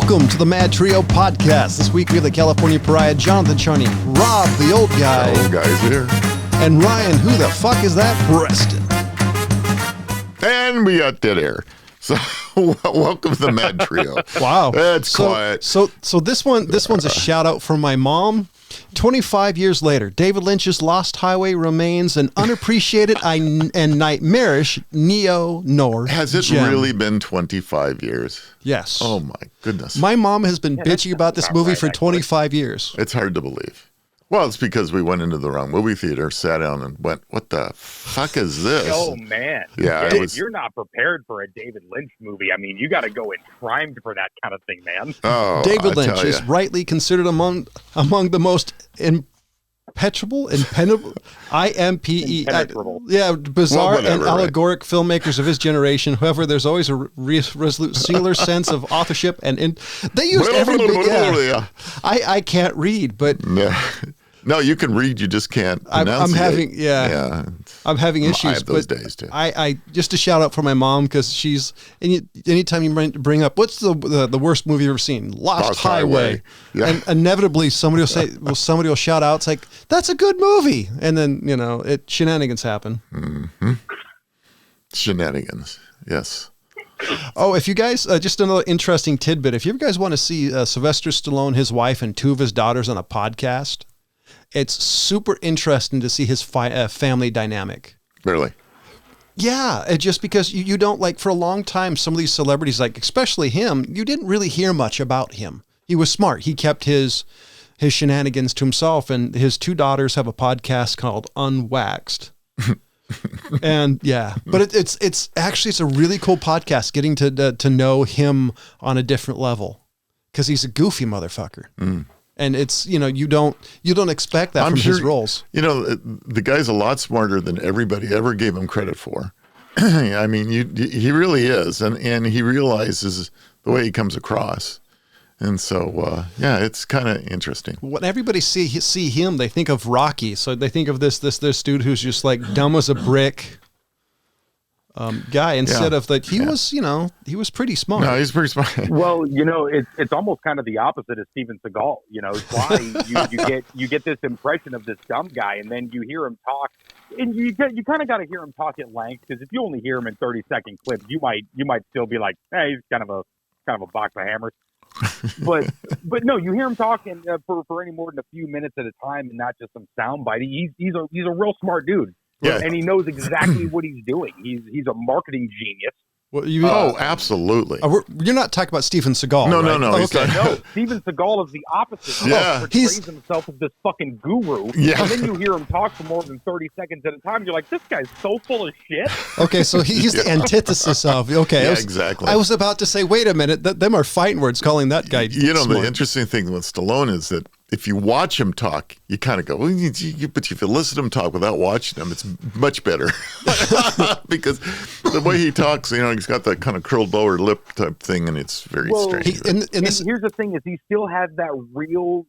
Welcome to the Madtrio podcast. This week we have the California Pariah, Jonathan Charney, Rob, the old guy. Old guy's here. And Ryan, who the fuck is that? Preston. And we got dead air. So welcome to the Madtrio. Wow. That's quiet. So this one's a shout out from my mom. 25 years later, David Lynch's Lost Highway remains an unappreciated and nightmarish neo-noir Has it gem. really been 25 years? Yes. Oh my goodness. My mom has been bitching about this movie for actually. 25 years. It's hard to believe. Well, it's because we went into the wrong movie theater, sat down and went, what the fuck is this? Oh man! Yeah, You're not prepared for a David Lynch movie. I mean, you got to go in primed for that kind of thing, man. Oh, David I Lynch tell is ya. rightly considered among the most impenetrable, Impenetrable. bizarre Well, whatever, and allegoric filmmakers of his generation. However, there's always a resolute, singular sense of authorship, and they used every big. Yeah. I can't read, but No, you can read, you just can't pronounce I'm it. having I'm having issues. I have those but days too. I just a shout out for my mom because she's anytime you bring up what's the worst movie you've ever seen, Lost Highway, Yeah. and inevitably somebody will shout out, it's like that's a good movie, and then shenanigans happen. Shenanigans, yes. Oh, if you guys just another interesting tidbit, if you guys want to see Sylvester Stallone, his wife, and two of his daughters on a podcast, it's super interesting to see his family dynamic. Really? Yeah, just because you don't, like, for a long time, some of these celebrities, like especially him, you didn't really hear much about him. He was smart. He kept his shenanigans to himself, and his two daughters have a podcast called Unwaxed. And yeah, but it's actually a really cool podcast, getting to know him on a different level, because he's a goofy motherfucker. And it's, you don't expect that from his roles. The guy's a lot smarter than everybody ever gave him credit for. I mean, he really is. And he realizes the way he comes across. And so, it's kind of interesting. When everybody see him, they think of Rocky. So they think of this dude who's just like dumb as a brick guy, instead of that he was pretty smart. No, he's pretty smart. Well, it's almost kind of the opposite of Steven Seagal. It's why you get this impression of this dumb guy, and then you hear him talk, and you kind of got to hear him talk at length, because if you only hear him in 30-second clips, you might still be like, hey, he's kind of a box of hammers. but no, you hear him talking for any more than a few minutes at a time, and not just some soundbite. He's a real smart dude. Yeah. And he knows exactly what he's doing. He's a marketing genius. Well, absolutely. You're not talking about Steven Seagal. No, right? no. Oh, He's okay. not. No, Steven Seagal is the opposite. Yeah. He portrays himself as this fucking guru. Yeah. And then you hear him talk for more than 30 seconds at a time. You're like, this guy's so full of shit. Okay, so he's the antithesis of. Okay, Yeah, exactly. I was about to say, wait a minute, them are fighting words calling that guy. Smart. The interesting thing with Stallone is that if you watch him talk, you kind of go, well, but if you listen to him talk without watching him, it's much better. Because the way he talks, he's got that kind of curled lower lip type thing, and it's very strange. And here's the thing: is he still has that real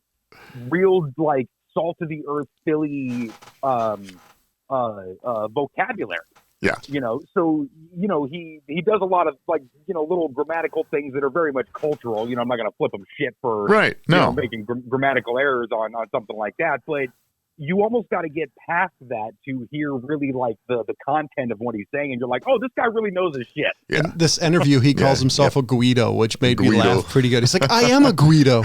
like salt of the earth Philly vocabulary. Yeah. So he does a lot of little grammatical things that are very much cultural. I'm not going to flip him shit for making grammatical errors on something like that. But you almost got to get past that to hear really like the content of what he's saying, and you're like, oh, this guy really knows his shit. Yeah. In this interview, he calls himself a Guido, which made me laugh pretty good. He's like, I am a Guido.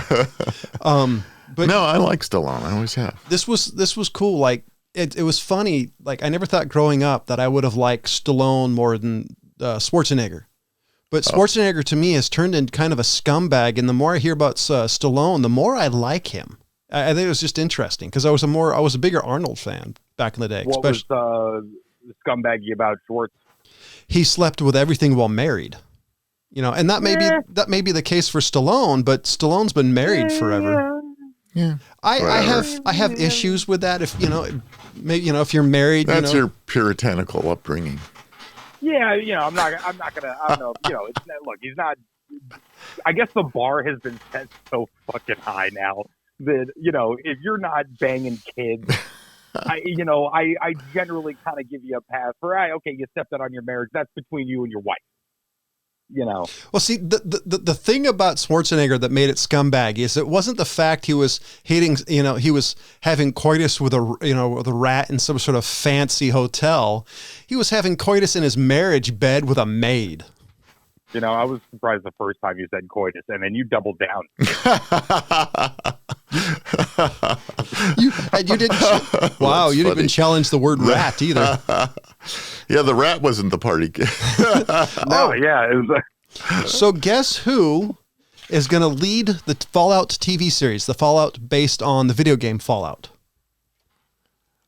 But no, I like Stallone. I always have. This was cool. Like it was funny. Like I never thought growing up that I would have liked Stallone more than Schwarzenegger. But Schwarzenegger to me has turned into kind of a scumbag, and the more I hear about Stallone, the more I like him. I think it was just interesting because I was a bigger Arnold fan back in the day. What was scumbaggy about Schwartz? He slept with everything while married. And that may be the case for Stallone, but Stallone's been married forever. Yeah, I have issues with that. If if you're married, that's your puritanical upbringing. Yeah, I'm not gonna. I don't know. Look, he's not. I guess the bar has been set so fucking high now that if you're not banging kids, I generally kind of give you a pass for, okay, you stepped out on your marriage. That's between you and your wife. Well, see, the thing about Schwarzenegger that made it scumbag is it wasn't the fact he was hating, he was having coitus with a rat in some sort of fancy hotel. He was having coitus in his marriage bed with a maid. I was surprised the first time you said coitus, and then you doubled down. You didn't. Wow, you didn't even challenge the word rat either. Yeah, the rat wasn't the party. No, yeah. It was So guess who is going to lead the Fallout TV series? The Fallout based on the video game Fallout.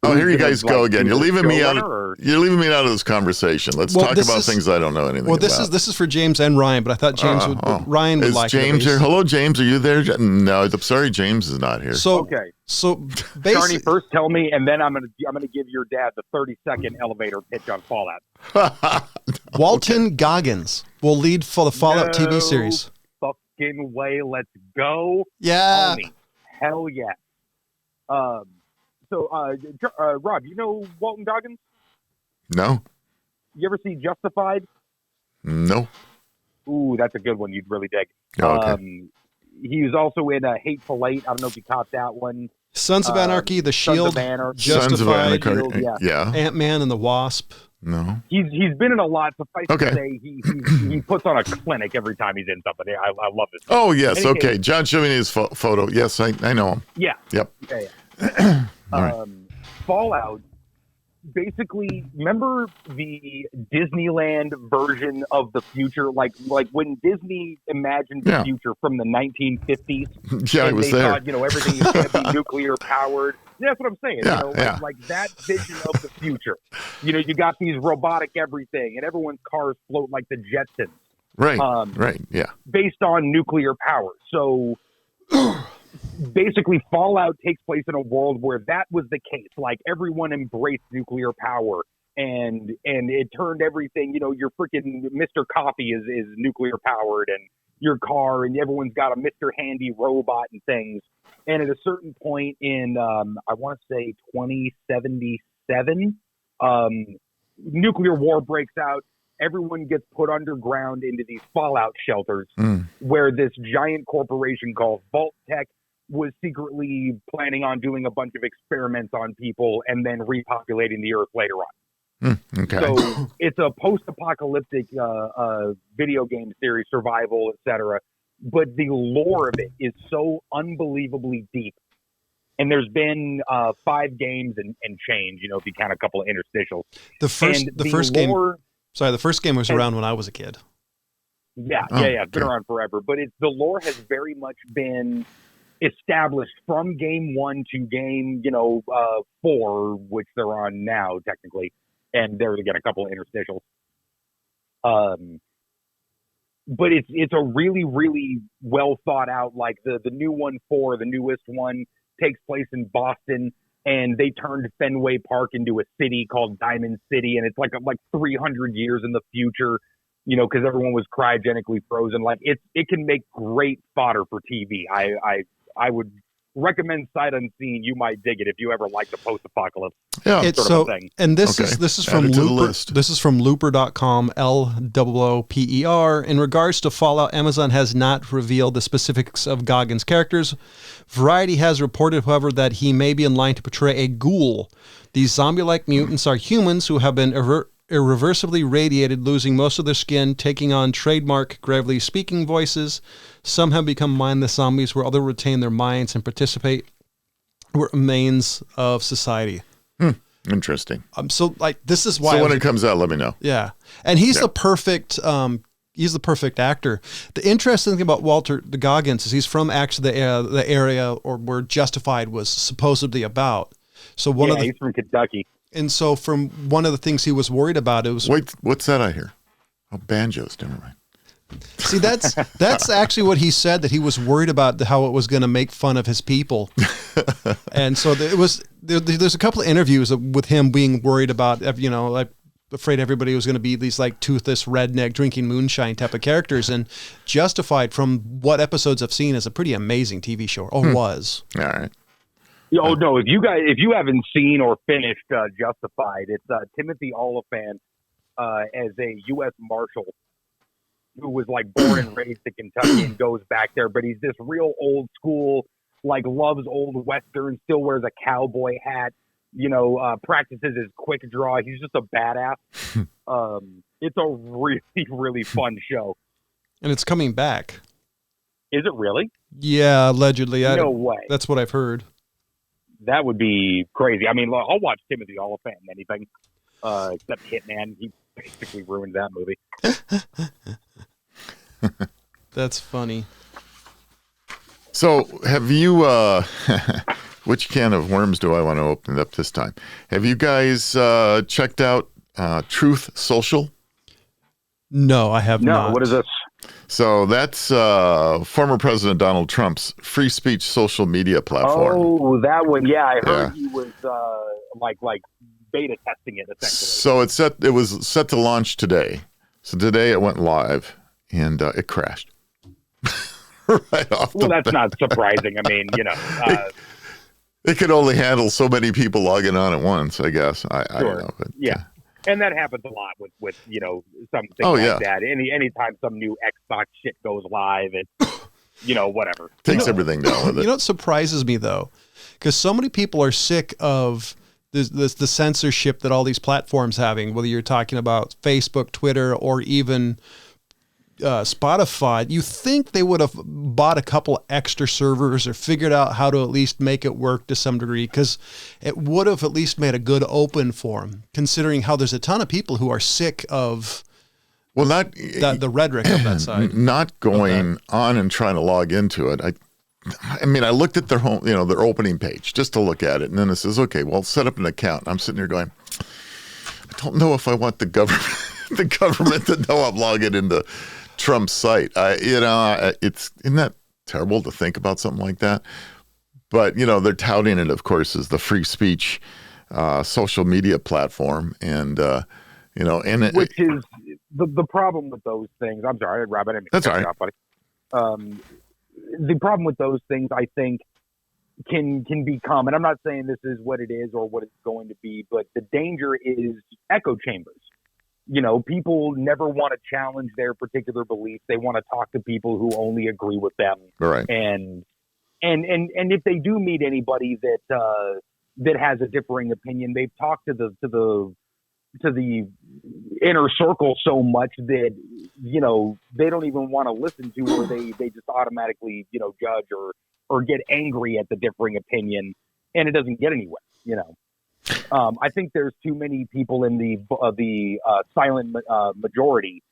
Oh, here you guys go again. You're leaving me out. You're leaving me out of this conversation. Let's talk about things I don't know anything about. Well, this is for James and Ryan, but I thought Ryan would like it. Is James here? Hello, James. Are you there? No, I'm sorry, James is not here. So okay. So Barney, first tell me, and then I'm gonna give your dad the 30-second elevator pitch on Fallout. Walton Goggins will lead for the Fallout TV series. Fucking way, let's go. Yeah. Homie. Hell yeah. So, Rob, you know Walton Goggins? No. You ever see Justified? No. Ooh, that's a good one. You'd really dig. Oh, okay. He was also in Hateful Eight. I don't know if you caught that one. Sons of Anarchy, The Shield, Justified, Sons of Anarchy, yeah. Ant-Man and the Wasp. No. He's been in a lot. Suffice to say, he puts on a clinic every time he's in something. I love this. Oh, yes. Okay. John showed me his photo. Yes, I know him. Yeah. Yep. Yeah. Right. Fallout, basically, remember the Disneyland version of the future? Like when Disney imagined the future from the 1950s? Yeah, I was there. Thought, everything is going to be nuclear powered. That's what I'm saying. Yeah, like that vision of the future. You got these robotic everything, and everyone's cars float like the Jetsons. Right. Right. Yeah. Based on nuclear power. So basically, Fallout takes place in a world where that was the case. Like everyone embraced nuclear power, and it turned everything. Your freaking Mr. Coffee is nuclear powered, and your car, and everyone's got a Mr. Handy robot and things. And at a certain point in, I want to say 2077, nuclear war breaks out. Everyone gets put underground into these fallout shelters where this giant corporation called Vault Tech was secretly planning on doing a bunch of experiments on people and then repopulating the earth later on. Okay. So it's a post-apocalyptic video game series, survival, etc. But the lore of it is so unbelievably deep. And there's been 5 games and change, if you count a couple of interstitials. The first game was around when I was a kid. Yeah. It's been around forever. But the lore has very much been established from game 1 to game, 4, which they're on now, technically. And there's, again, a couple of interstitials. But it's a really, really well thought out, like the new one, 4, the newest one, takes place in Boston, and they turned Fenway Park into a city called Diamond City, and it's like 300 years in the future, because everyone was cryogenically frozen. Like it can make great fodder for TV. I would recommend sight unseen. You might dig it if you ever like the post-apocalypse. Yeah, and this is from Looper. This is from Looper.com, LOOPER. In regards to Fallout, Amazon has not revealed the specifics of Goggins' characters. Variety has reported, however, that he may be in line to portray a ghoul. These zombie-like mutants are humans who have been irreversibly radiated, losing most of their skin, taking on trademark gravely speaking voices. Some have become mindless zombies, where others retain their minds and participate with remains of society. Interesting. So this is why. So when it comes out, let me know. Yeah, and he's the perfect. He's the perfect actor. The interesting thing about Walter Goggins is he's from actually the area or where Justified was supposedly about. So he's from Kentucky. And so from one of the things he was worried about, it was... Wait, what's that I hear? Oh, banjos, never mind. See, that's actually what he said, that he was worried about how it was going to make fun of his people. And so there's a couple of interviews with him being worried about, afraid everybody was going to be these toothless redneck drinking moonshine type of characters. And Justified, from what episodes I've seen, is a pretty amazing TV show, was. All right. Oh no! If you haven't seen or finished Justified, it's Timothy Oliphant as a U.S. Marshal who was like born and raised in Kentucky and goes back there, but he's this real old school, like loves old Western, still wears a cowboy hat, practices his quick draw. He's just a badass. It's a really, really fun show. And it's coming back. Is it really? Yeah, allegedly. No way. That's what I've heard. That would be crazy. I mean, I'll watch Timothy Olyphant and anything, except Hitman. He basically ruined that movie. That's funny. So have you, which can of worms do I want to open up this time? Have you guys checked out Truth Social? No, I have not. No, what is this? So that's former President Donald Trump's free speech social media platform. Oh, that one. Yeah, I heard he was like beta testing it essentially. So it was set to launch today. So today it went live and it crashed. Right off. Well, that's not surprising. I mean, it could only handle so many people logging on at once, I guess. I don't know. But, yeah. And that happens a lot with something like that. Anytime some new Xbox shit goes live, it whatever. Takes everything down with it. You know what surprises me though? Because so many people are sick of the censorship that all these platforms having, whether you're talking about Facebook, Twitter, or even Spotify. You think they would have bought a couple extra servers or figured out how to at least make it work to some degree, because it would have at least made a good open forum, considering how there's a ton of people who are sick of the rhetoric of that side. Not going on and trying to log into it. I mean, I looked at their their opening page just to look at it, and then it says, okay, well, set up an account. I'm sitting there going, I don't know if I want the government to know I'm logging into Trump's site. Isn't that terrible to think about something like that? But they're touting it, of course, as the free speech social media platform, and which is the problem with those things. I'm sorry, Rob, I didn't mean to cut you off, buddy. The problem with those things, I think, can become, and I'm not saying this is what it is or what it's going to be, but the danger is echo chambers. People never want to challenge their particular beliefs. They want to talk to people who only agree with them. Right. And if they do meet anybody that has a differing opinion, they've talked to the inner circle so much that they don't even want to listen to, or they just automatically judge or get angry at the differing opinion, and it doesn't get anywhere. I think there's too many people in the silent majority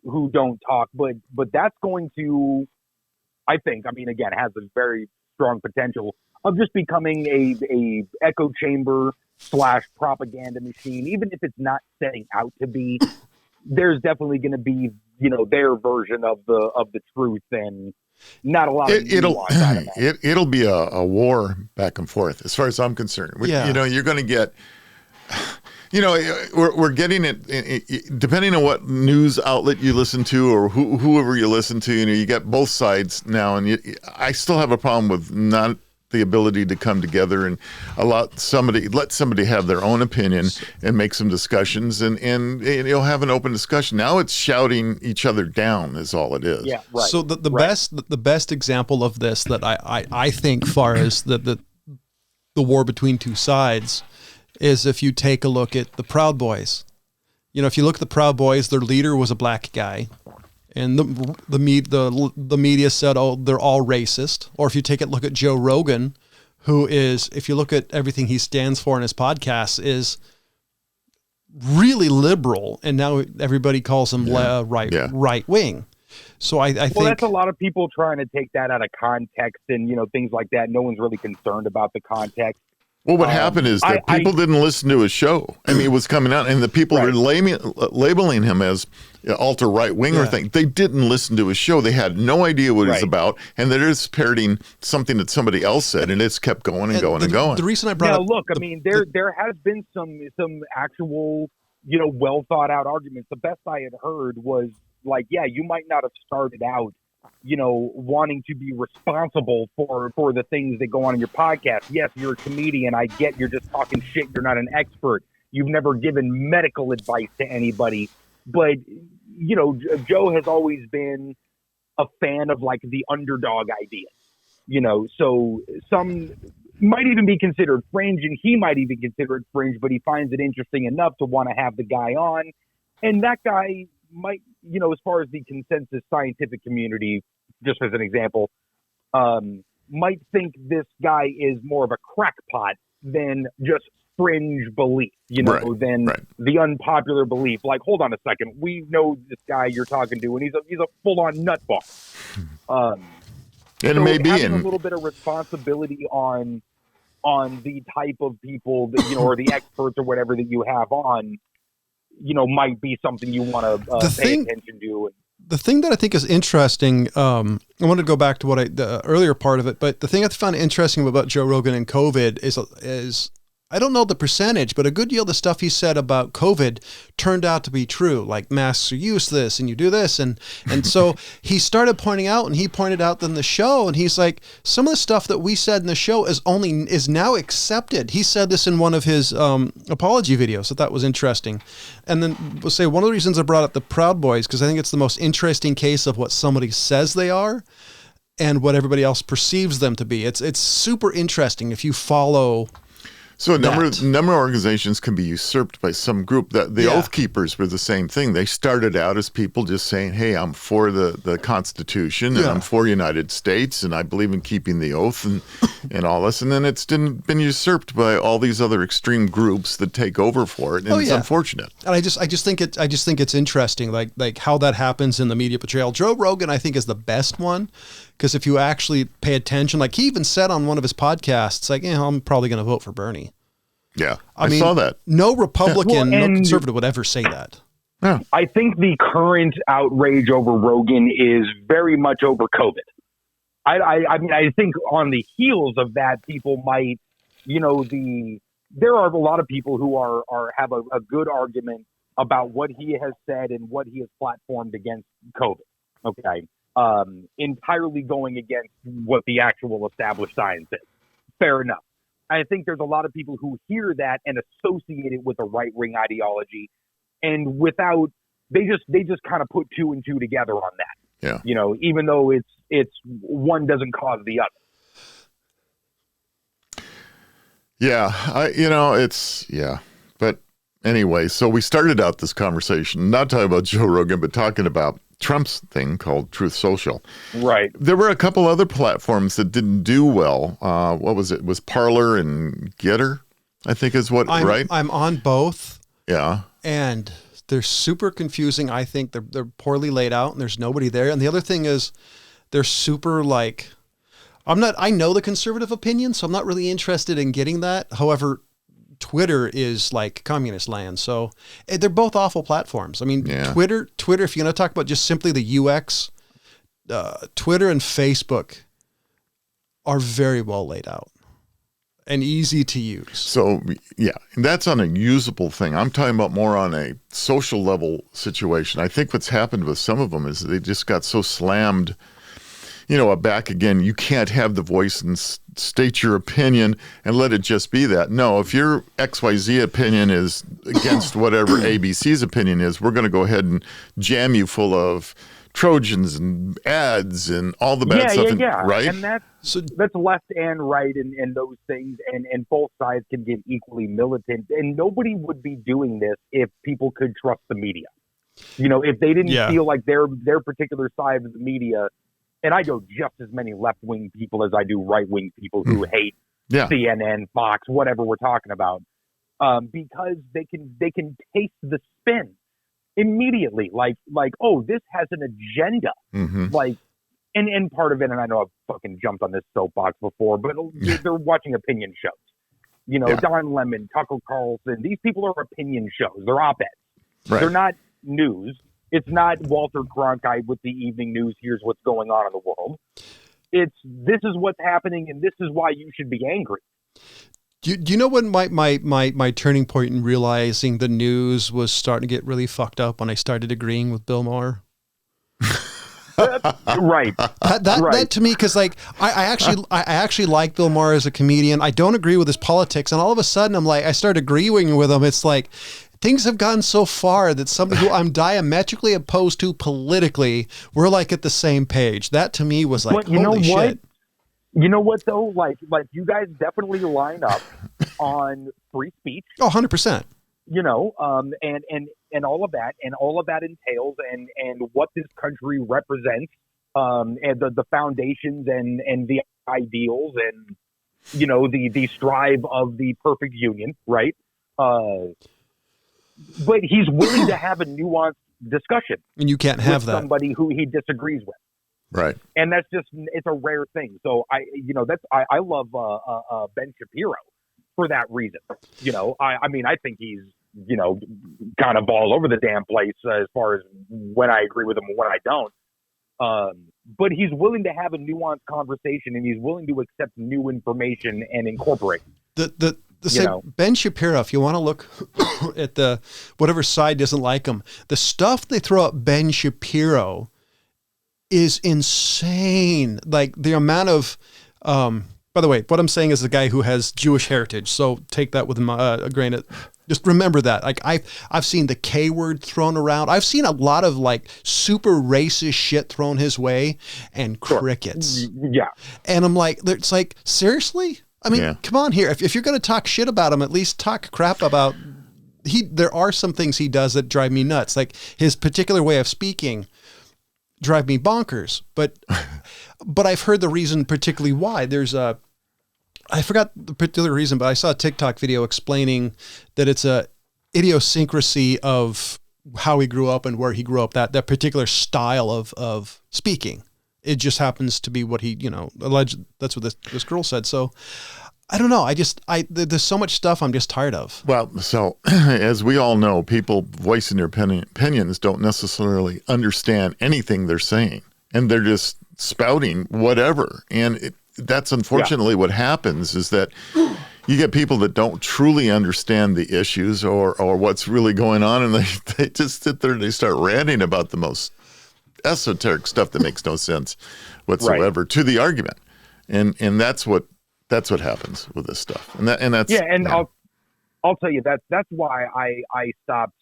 who don't talk, but that's going to, I think, again, has a very strong potential of just becoming a echo chamber / propaganda machine. Even if it's not setting out to be, there's definitely going to be their version of the truth, and not a lot of it'll be a war back and forth as far as I'm concerned. You're going to get, we're getting it depending on what news outlet you listen to or whoever you listen to. You get both sides now, and I still have a problem with not the ability to come together and let somebody have their own opinion and make some discussions, and you'll have an open discussion. Now it's shouting each other down is all it is. Yeah, right. So the best example of this that I think far as the war between two sides is if you take a look at the Proud Boys. If you look at the Proud Boys, their leader was a black guy. And the media said, oh, they're all racist. Or if you take a look at Joe Rogan, who is, if you look at everything he stands for in his podcasts, is really liberal. And now everybody calls him right wing. So I think that's a lot of people trying to take that out of context and things like that. No one's really concerned about the context. Well, what happened is that people didn't listen to his show. It was coming out, and the people were labeling him as ultra right wing or thing. They didn't listen to his show. They had no idea what it was about, and they're just parroting something that somebody else said, and it's kept going and going and going. The reason I brought up, look, there has been some actual well thought out arguments. The best I had heard was you might not have started out wanting to be responsible for the things that go on in your podcast. Yes, you're a comedian. I get you're just talking shit. You're not an expert. You've never given medical advice to anybody. But, Joe has always been a fan of like the underdog idea, so some might even be considered fringe, and he might even consider it fringe, but he finds it interesting enough to want to have the guy on. And that guy might, as far as the consensus scientific community, just as an example, might think this guy is more of a crackpot than just fringe belief, than the unpopular belief. Like, hold on a second, we know this guy you're talking to, and he's a full-on nutball. And so it may be having a little bit of responsibility on the type of people that, or the experts or whatever that you have on, might be something you want to pay attention to. The thing that I think is interesting, I wanted to go back to the earlier part of it, but the thing I found interesting about Joe Rogan and COVID is I don't know the percentage, but a good deal of the stuff he said about COVID turned out to be true. Like, masks are useless and you do this. And so he started pointing out, and he pointed out in the show, and he's like, some of the stuff that we said in the show is now accepted. He said this in one of his apology videos. I thought was interesting. And then we'll say one of the reasons I brought up the Proud Boys, because I think it's the most interesting case of what somebody says they are and what everybody else perceives them to be. It's super interesting if you follow. So a number of organizations can be usurped by some group. The Oath Keepers were the same thing. They started out as people just saying, hey, I'm for the Constitution, and I'm for United States, and I believe in keeping the oath and all this. And then it's been usurped by all these other extreme groups that take over for it, and it's unfortunate. And I just think it's interesting, like how that happens in the media portrayal. Joe Rogan, I think, is the best one, because if you actually pay attention, like he even said on one of his podcasts, like, I'm probably going to vote for Bernie. Yeah, I mean, saw that. No Republican, no conservative would ever say that. Yeah. I think the current outrage over Rogan is very much over COVID. I mean, I think on the heels of that, people might, there are a lot of people who have a good argument about what he has said and what he has platformed against COVID. Okay. Entirely going against what the actual established science is. Fair enough. I think there's a lot of people who hear that and associate it with a right-wing ideology, and they just kind of put two and two together on that. Yeah. Even though it's one doesn't cause the other. Yeah, But anyway, so we started out this conversation not talking about Joe Rogan, but talking about Trump's thing called Truth Social. Right. There were a couple other platforms that didn't do well. What was it? It was Parler and Getter, I think is right? I'm on both. Yeah. And they're super confusing. I think they're poorly laid out and there's nobody there. And the other thing is they're super I know the conservative opinion, so I'm not really interested in getting that. However, Twitter is like communist land. So they're both awful platforms. I mean, Twitter, if you're going to talk about just simply the UX, Twitter and Facebook are very well laid out and easy to use. So, yeah, that's on a usable thing. I'm talking about more on a social level situation. I think what's happened with some of them is they just got so slammed, back again. You can't have the voice and state your opinion and let it just be that. No, if your XYZ opinion is against whatever ABC's opinion is, we're going to go ahead and jam you full of Trojans and ads and all the bad stuff. Right? And that's left and right and those things, and both sides can get equally militant. And nobody would be doing this if people could trust the media. If they didn't feel like their particular side of the media. And I know just as many left-wing people as I do right-wing people who hate CNN, Fox, whatever we're talking about, because they can taste the spin immediately. Like, oh, this has an agenda. Mm-hmm. And part of it, and I know I've fucking jumped on this soapbox before, but they're watching opinion shows. Don Lemon, Tucker Carlson, these people are opinion shows. They're op-eds. Right. They're not news. It's not Walter Cronkite with the evening news. Here's what's going on in the world. This is what's happening, and this is why you should be angry. Do you know when my turning point in realizing the news was starting to get really fucked up when I started agreeing with Bill Maher? Right. That to me, because I actually like Bill Maher as a comedian. I don't agree with his politics, and all of a sudden I start agreeing with him. It's like, things have gotten so far that somebody who I'm diametrically opposed to politically, we're like at the same page. That to me was like, but you know holy what? shit. You know what though? Like you guys definitely line up on free speech. Oh, 100%. You know, and all of that, and all of that entails, and what this country represents, and the foundations and the ideals, and you know the strive of the perfect union, right? But he's willing to have a nuanced discussion, And you can't have with that. somebody who he disagrees with, Right. and it's a rare thing. So I love Ben Shapiro for that reason. You know, I mean I think he's kind of all over the damn place as far as when I agree with him and when I don't. But he's willing to have a nuanced conversation, and he's willing to accept new information and incorporate. Ben Shapiro, if you want to look at the whatever side doesn't like him, the stuff they throw at Ben Shapiro is insane. Like the amount of, by the way, what I'm saying is a guy who has Jewish heritage. So take that with a grain of, just remember that. Like I've seen the K word thrown around. I've seen a lot of like super racist shit thrown his way and crickets. Yeah. And I'm like, it's like, seriously? I mean, come on here. If you're going to talk shit about him, at least talk crap about there are some things he does that drive me nuts. Like his particular way of speaking drive me bonkers, but I've heard the reason particularly why. I forgot the particular reason, but I saw a TikTok video explaining that it's a idiosyncrasy of how he grew up and where he grew up, that particular style of speaking. It just happens to be what he, alleged. That's what this girl said. So I don't know. There's so much stuff I'm just tired of. Well, so as we all know, people voicing their opinions don't necessarily understand anything they're saying, and they're just spouting whatever. And that's unfortunately what happens, is that you get people that don't truly understand the issues or what's really going on, and they just sit there and they start ranting about the most esoteric stuff that makes no sense whatsoever to the argument, and that's what happens with this stuff, and that's I'll tell you that's why I stopped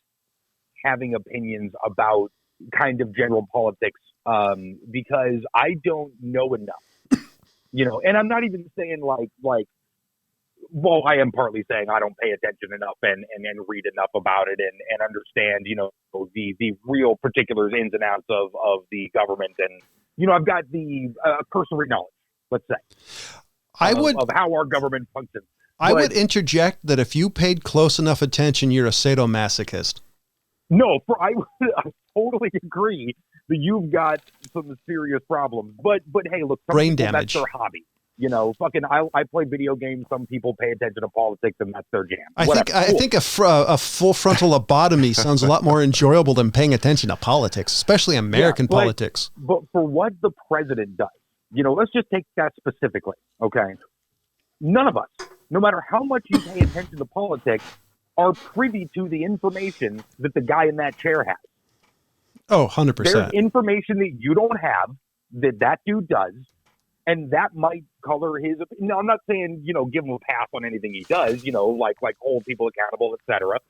having opinions about kind of general politics, because I don't know enough, and I'm not even saying like well, I am partly saying I don't pay attention enough and read enough about it and understand, the real particulars, ins and outs of the government. And, I've got the cursory knowledge, let's say, of how our government functions. I would interject that if you paid close enough attention, you're a sadomasochist. No, I totally agree that you've got some serious problems. But hey, look, brain damage. That's their hobby. I play video games. Some people pay attention to politics, and that's their jam. I think a full frontal lobotomy sounds a lot more enjoyable than paying attention to politics, especially American politics. But for what the president does, let's just take that specifically, okay? None of us, no matter how much you pay attention to politics, are privy to the information that the guy in that chair has. Oh, 100%. There's information that you don't have that dude does. And that might color his opinion. No, I'm not saying, give him a pass on anything he does, like hold people accountable, et cetera,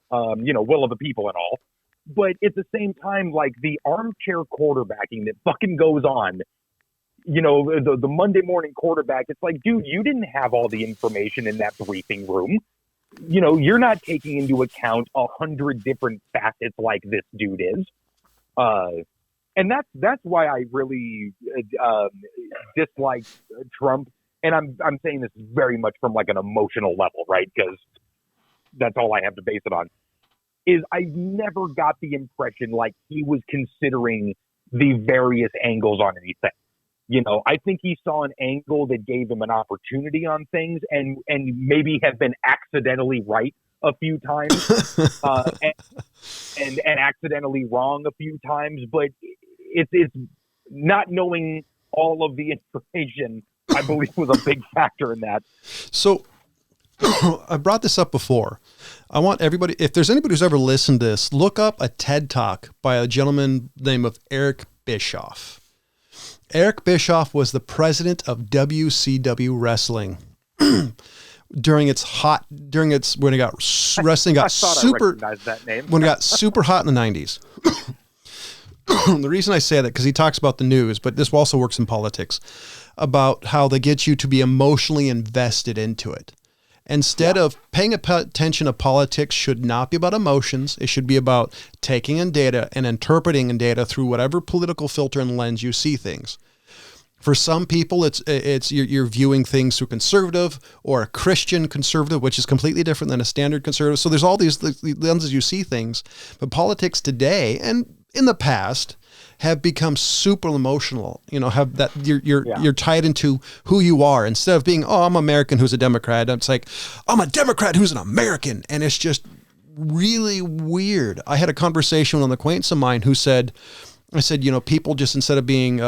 will of the people and all. But at the same time, like the armchair quarterbacking that fucking goes on, the Monday morning quarterback, it's like, dude, you didn't have all the information in that briefing room. You're not taking into account 100 different facets like this dude is. And that's why I really dislike Trump. And I'm saying this very much from like an emotional level, right? Because that's all I have to base it on. Is I never got the impression like he was considering the various angles on anything. I think he saw an angle that gave him an opportunity on things, and maybe have been accidentally right a few times, and accidentally wrong a few times, but it's not knowing all of the information, I believe, was a big factor in that. So I brought this up before. I want everybody, if there's anybody who's ever listened to this, look up a TED Talk by a gentleman named of Eric Bischoff. Eric Bischoff was the president of WCW Wrestling. during its when it got wrestling got I thought I super recognized that name. when it got super hot in the 90s. The reason I say that, because he talks about the news, but this also works in politics, about how they get you to be emotionally invested into it. Instead of paying attention to politics should not be about emotions. It should be about taking in data and interpreting in data through whatever political filter and lens you see things. For some people, it's you're viewing things through conservative or a Christian conservative, which is completely different than a standard conservative. So there's all these lenses you see things. But politics today and in the past have become super emotional. You know, have that you're tied into who you are instead of being, I'm American who's a Democrat. It's like, I'm a Democrat who's an American, and it's just really weird. I had a conversation with an acquaintance of mine who said, people just, instead of being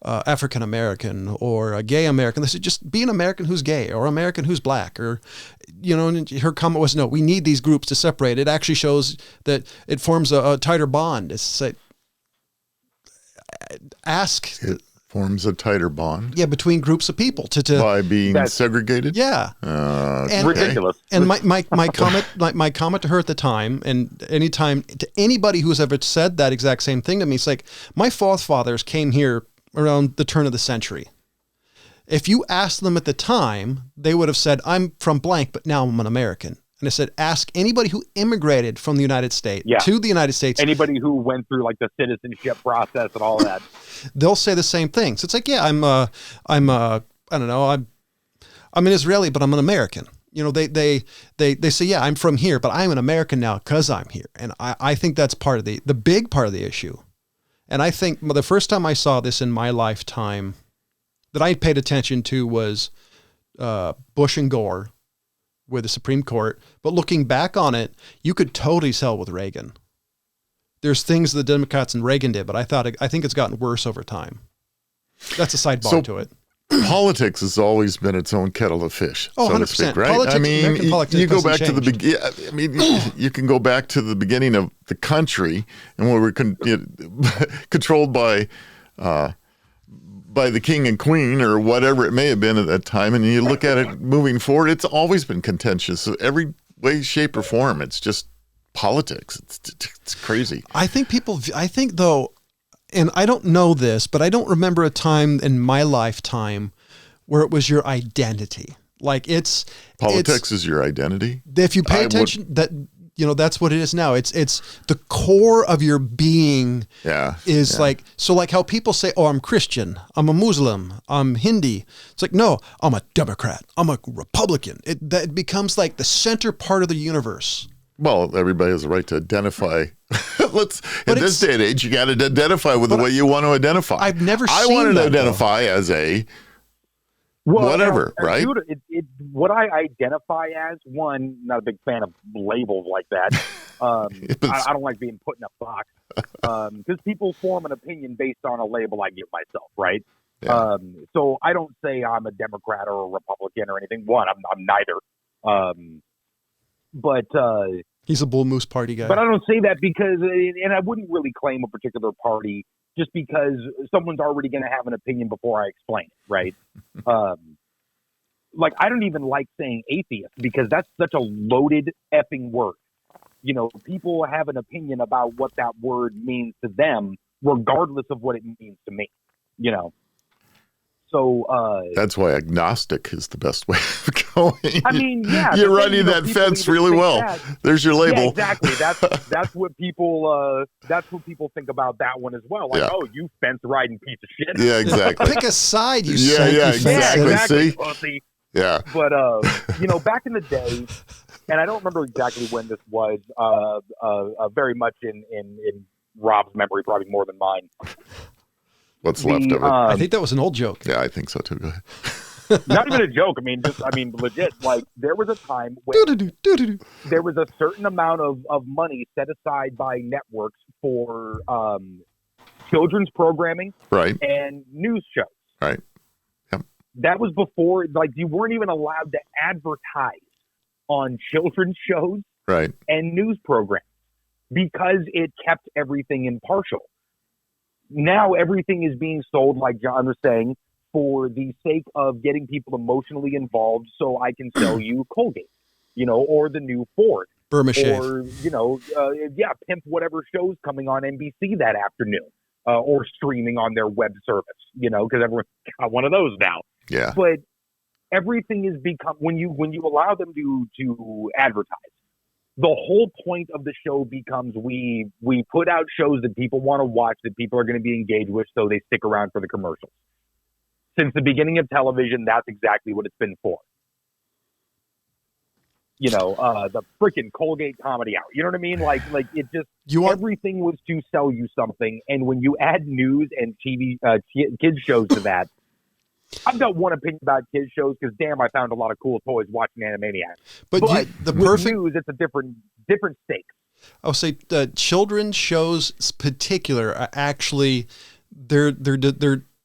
African American or a gay American, they said just be an American who's gay or American who's black, or, and her comment was, no, we need these groups to separate. It actually shows that it forms a tighter bond. It's like, it forms a tighter bond. Yeah, between groups of people by being segregated. Yeah, and, ridiculous. And my comment to her at the time, and anytime to anybody who's ever said that exact same thing to me, it's like, my forefathers came here around the turn of the century. If you asked them at the time, they would have said, I'm from blank, but now I'm an American. And I said, ask anybody who immigrated from the United States to the United States. Anybody who went through like the citizenship process and all that. They'll say the same thing. So it's like, I'm an Israeli, but I'm an American. They say, yeah, I'm from here, but I'm an American now because I'm here. And I think that's part of the big part of the issue. And I think the first time I saw this in my lifetime that I paid attention to was Bush and Gore with the Supreme Court. But looking back on it, you could totally tell with Reagan. There's things the Democrats and Reagan did, but I think it's gotten worse over time. That's a sidebar to it. Politics has always been its own kettle of fish, so 100%. To speak, right? Politics, you go back to the you can go back to the beginning of the country, and when we're controlled by the king and queen or whatever it may have been at that time, and you look at it moving forward, it's always been contentious. So every way, shape, or form, it's just politics. It's crazy. I think though, and I don't know this, but I don't remember a time in my lifetime where it was your identity. Like politics is your identity. If you pay attention, that's what it is now. It's the core of your being. Like how people say, I'm Christian, I'm a Muslim, I'm Hindi. It's like, no, I'm a Democrat, I'm a Republican. It becomes like the center part of the universe. Well, everybody has a right to identify. In this day and age, you got to identify with the way you want to identify. I've never seen that. I wanted to identify as a whatever, right? Dude, what I identify as, one, not a big fan of labels like that. I don't like being put in a box because people form an opinion based on a label I give myself, right? Yeah. So I don't say I'm a Democrat or a Republican or anything. One, I'm neither. But he's a Bull Moose Party guy. But I don't say that because, and I wouldn't really claim a particular party just because someone's already going to have an opinion before I explain it, right? Like, I don't even like saying atheist because that's such a loaded effing word. People have an opinion about what that word means to them, regardless of what it means to me, So that's why agnostic is the best way of going. I mean, yeah, you're running that fence really well. There's your label. Yeah, exactly. That's what people think about that one as well. Like, you fence riding piece of shit. Yeah, exactly. Pick a side, you exactly. Pussy. Yeah. But back in the day, and I don't remember exactly when this was. Very much in Rob's memory, probably more than mine. What's left of it? I think that was an old joke. Yeah, I think so too. Go ahead. Not even a joke. Legit. Like, there was a time when there was a certain amount of money set aside by networks for children's programming, right, and news shows, right. Yep. That was before, like, you weren't even allowed to advertise on children's shows, right, and news programs because it kept everything impartial. Now everything is being sold, like John was saying, for the sake of getting people emotionally involved so I can sell you Colgate, or the new Ford. Burma Shave. Or, pimp whatever show's coming on NBC that afternoon or streaming on their web service, because everyone's got one of those now. Yeah. But everything is become, when you allow them to advertise, the whole point of the show becomes we put out shows that people want to watch, that people are going to be engaged with, so they stick around for the commercials. Since the beginning of television, that's exactly what it's been for. The freaking Colgate Comedy Hour. You know what I mean? Like it just, everything was to sell you something. And when you add news and TV, kids shows to that, I've got one opinion about kids shows because damn, I found a lot of cool toys watching Animaniacs. But with news, it's a different stake. I'll say children's shows, particular, are actually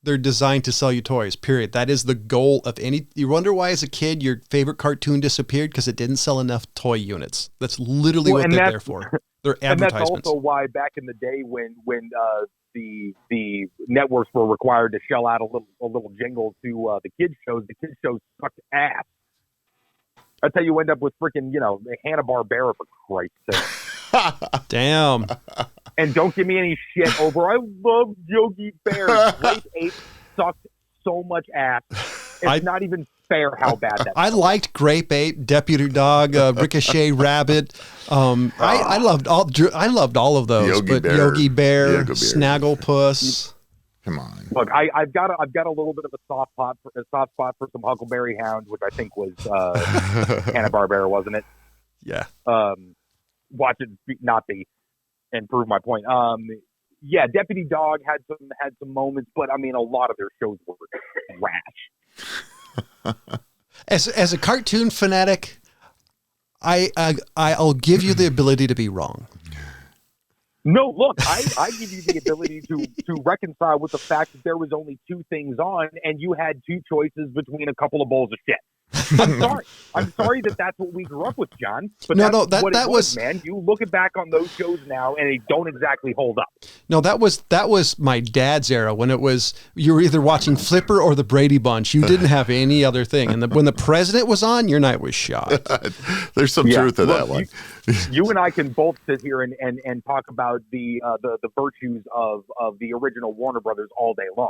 they're designed to sell you toys. Period. That is the goal of any. You wonder why, as a kid, your favorite cartoon disappeared because it didn't sell enough toy units. That's literally what they're there for. They're advertisements. And that's also why back in the day when the networks were required to shell out a little jingle to the kids shows sucked ass. That's how you end up with freaking Hanna-Barbera, for Christ's sake. Damn. And don't give me any shit over. I love Yogi Bear. Grape Ape sucked so much ass. It's not even fair how bad that. I liked Grape Ape, Deputy Dog, Ricochet Rabbit. I loved all of those. Yogi Bear, Snagglepuss. Come on. Look, I've got a little bit of a soft spot for some Huckleberry Hound, which I think was Hanna-Barbera, wasn't it? Yeah. Watch it not be, and prove my point. Deputy Dog had some moments, but I mean, a lot of their shows were trash. As a cartoon fanatic, I'll give you the ability to be wrong. No, look, I give you the ability to reconcile with the fact that there was only two things on, and you had two choices between a couple of bowls of shit. I'm sorry that that's what we grew up with, John. But that was, man. You look back on those shows now, and they don't exactly hold up. No, that was my dad's era when it was you were either watching Flipper or the Brady Bunch. You didn't have any other thing, and when the president was on, your night was shot. There's some truth to that one. You and I can both sit here and talk about the virtues of the original Warner Brothers all day long.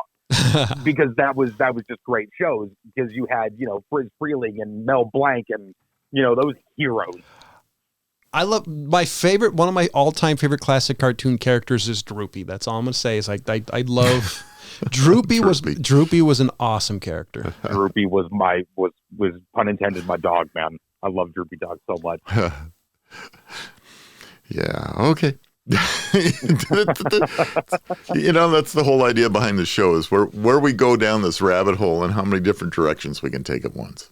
Because that was just great shows, because you had Friz Freleng and Mel Blanc and those heroes. I love one of my all-time favorite classic cartoon characters is Droopy. That's all I'm gonna say is I love Droopy. Droopy was an awesome character. Droopy was pun intended my dog, man. I love Droopy Dog so much. Yeah. Okay. That's the whole idea behind the show is where we go down this rabbit hole and how many different directions we can take at once.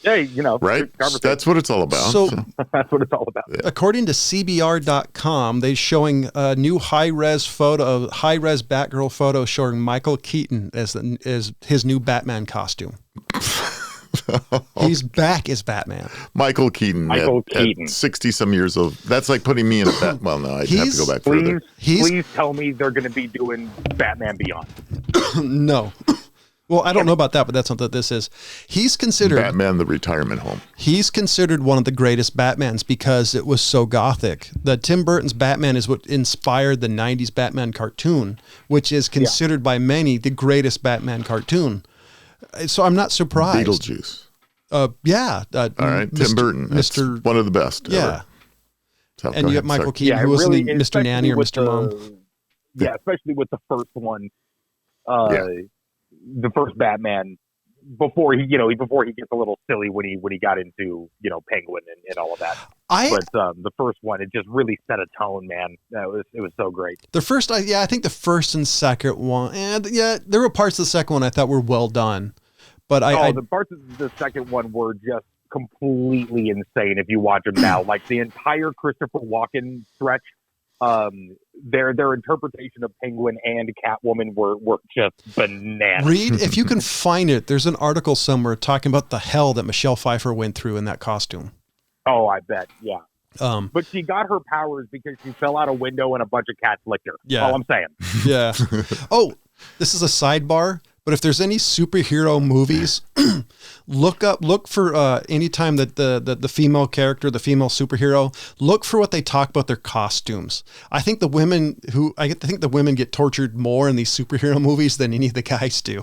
Hey, right? That's what it's all about. So that's what it's all about. Yeah. According to CBR.com, they're showing a new high-res Batgirl photo showing Michael Keaton as his new Batman costume. He's back as Batman. Michael Keaton. At 60 some years old. That's like putting me in a bat. Well, no, I'd have to go back further. Please tell me they're going to be doing Batman Beyond. No. Well, I don't know about that, but that's not what this is. He's considered Batman the Retirement Home. He's considered one of the greatest Batmans because it was so gothic. The Tim Burton's Batman is what inspired the 90s Batman cartoon, which is considered by many the greatest Batman cartoon. So I'm not surprised. Beetlejuice. Yeah. All right. Tim Burton. Mr. One of the best. Yeah. So, and you have Michael Keaton, who was Mr. Nanny or Mr. Mom. Yeah, especially with the first one. The first Batman, before he gets a little silly when he got into Penguin and all of that. But the first one, it just really set a tone, man. It was so great. The first, I think the first and second one, and there were parts of the second one I thought were well done, but the parts of the second one were just completely insane if you watch them now. Like the entire Christopher Walken stretch. Their interpretation of Penguin and Catwoman were just bananas. Reed, if you can find it, there's an article somewhere talking about the hell that Michelle Pfeiffer went through in that costume. Oh, I bet, yeah. But she got her powers because she fell out a window and a bunch of cats licked her. Yeah. All I'm saying. Yeah. Oh, this is a sidebar. But if there's any superhero movies, look for any time that the female character, the female superhero, look for what they talk about their costumes. I think the women get tortured more in these superhero movies than any of the guys do.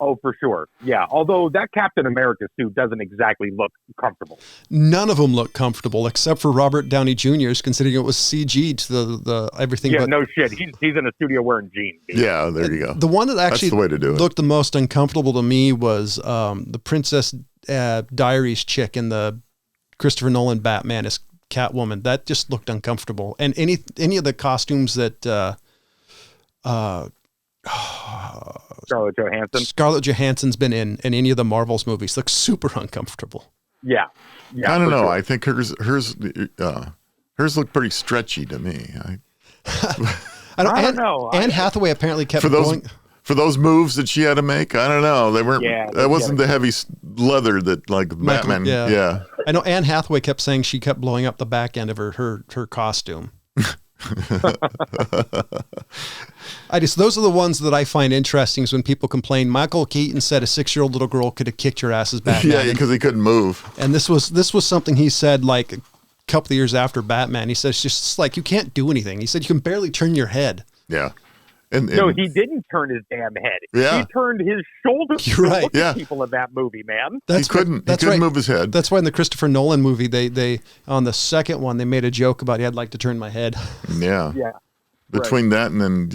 Oh, for sure. Yeah. Although that Captain America suit doesn't exactly look comfortable. None of them look comfortable except for Robert Downey Jr.'s, considering it was CG to the everything. Yeah, but no shit. He's in a studio wearing jeans. Dude. Yeah, there you go. The one that actually That's the way to do it. looked the most uncomfortable to me was the Princess Diaries chick in the Christopher Nolan Batman as Catwoman. That just looked uncomfortable. And any of the costumes that Scarlett Johansson's been in any of the Marvels movies look super uncomfortable. Yeah. I don't know. Sure. I think hers looked pretty stretchy to me. I don't know. Anne Hathaway apparently kept for those moves that she had to make. I don't know. They weren't. Yeah, that wasn't the heavy leather that like Batman. Yeah. I know Anne Hathaway kept saying she kept blowing up the back end of her costume. Those are the ones that I find interesting is when people complain. Michael Keaton said a 6-year-old little girl could have kicked your ass as Batman. Yeah, because he couldn't move. And this was something he said like a couple of years after Batman. He says it's just like you can't do anything. He said you can barely turn your head. Yeah. And no, he didn't turn his damn head. Yeah. He turned his shoulders to right. look at people in that movie, man. He couldn't move his head. That's why in the Christopher Nolan movie, they on the second one, they made a joke about I'd like to turn my head. Yeah. Yeah. Between that and then,